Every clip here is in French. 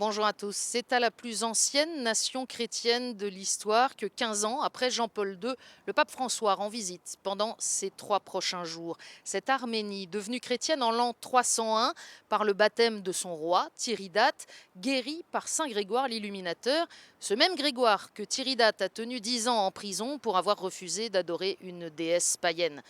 Bonjour à tous. C'est à la plus ancienne nation chrétienne de l'histoire que 15 ans après Jean-Paul II, le pape François rend visite pendant ces 3 prochains jours. Cette Arménie, devenue chrétienne en l'an 301 par le baptême de son roi, Tiridate, guéri par Saint Grégoire l'Illuminateur, ce même Grégoire que Tiridate a tenu 10 ans en prison pour avoir refusé d'adorer une déesse païenne.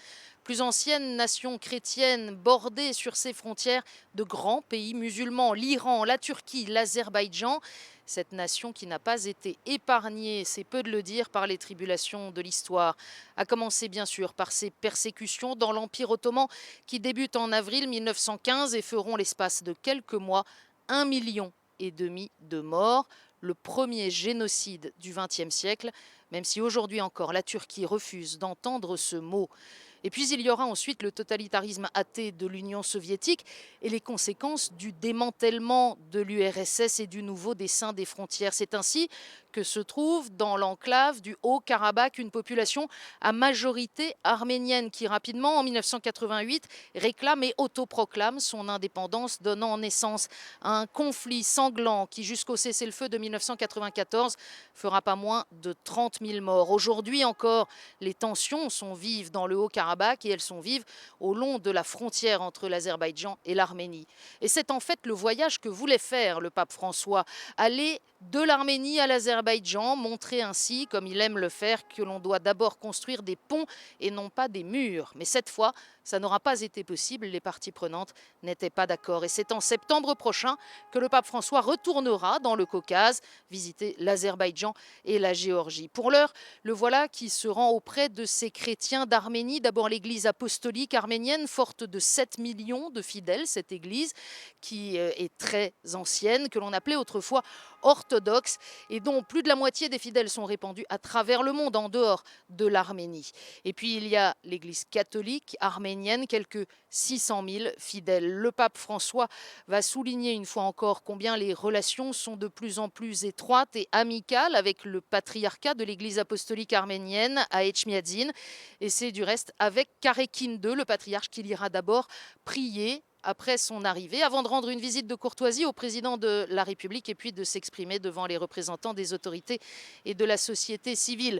Plus ancienne nation chrétienne bordée sur ses frontières de grands pays musulmans, l'Iran, la Turquie, l'Azerbaïdjan. Cette nation qui n'a pas été épargnée, c'est peu de le dire, par les tribulations de l'histoire. A commencé bien sûr par ses persécutions dans l'Empire ottoman qui débutent en avril 1915 et feront l'espace de quelques mois 1,5 million de morts. Le premier génocide du XXe siècle, même si aujourd'hui encore la Turquie refuse d'entendre ce mot. Et puis il y aura ensuite le totalitarisme athée de l'Union soviétique et les conséquences du démantèlement de l'URSS et du nouveau dessin des frontières. C'est ainsi que se trouve dans l'enclave du Haut-Karabakh une population à majorité arménienne qui rapidement, en 1988, réclame et autoproclame son indépendance, donnant naissance à un conflit sanglant qui, jusqu'au cessez-le-feu de 1994, fera pas moins de 30 000 morts. Aujourd'hui encore, les tensions sont vives dans le Haut-Karabakh et elles sont vives au long de la frontière entre l'Azerbaïdjan et l'Arménie. Et c'est en fait le voyage que voulait faire le pape François, aller de l'Arménie à l'Azerbaïdjan, montrer ainsi, comme il aime le faire, que l'on doit d'abord construire des ponts et non pas des murs. Mais cette fois, ça n'aura pas été possible, les parties prenantes n'étaient pas d'accord. Et c'est en septembre prochain que le pape François retournera dans le Caucase, visiter l'Azerbaïdjan et la Géorgie. Pour l'heure, le voilà qui se rend auprès de ces chrétiens d'Arménie. D'abord l'église apostolique arménienne, forte de 7 millions de fidèles, cette église qui est très ancienne, que l'on appelait autrefois orthodoxe et dont plus de la moitié des fidèles sont répandus à travers le monde, en dehors de l'Arménie. Et puis il y a l'église catholique arménienne, quelques 600 000 fidèles. Le pape François va souligner une fois encore combien les relations sont de plus en plus étroites et amicales avec le patriarcat de l'église apostolique arménienne à Etchmiadzin. Et c'est du reste avec Karekin II, le patriarche, qu'il ira d'abord prier après son arrivée, avant de rendre une visite de courtoisie au président de la République et puis de s'exprimer devant les représentants des autorités et de la société civile.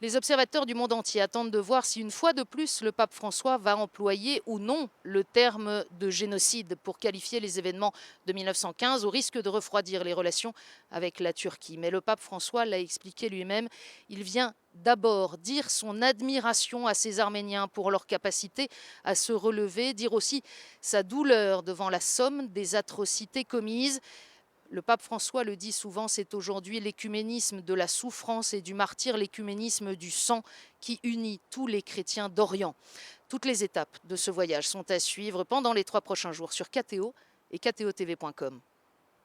Les observateurs du monde entier attendent de voir si une fois de plus le pape François va employer ou non le terme de génocide pour qualifier les événements de 1915 au risque de refroidir les relations avec la Turquie. Mais le pape François l'a expliqué lui-même, il vient d'abord dire son admiration à ces Arméniens pour leur capacité à se relever, dire aussi sa douleur devant la somme des atrocités commises. Le pape François le dit souvent, c'est aujourd'hui l'écuménisme de la souffrance et du martyre, l'écuménisme du sang qui unit tous les chrétiens d'Orient. Toutes les étapes de ce voyage sont à suivre pendant les 3 prochains jours sur KTO et ktotv.com.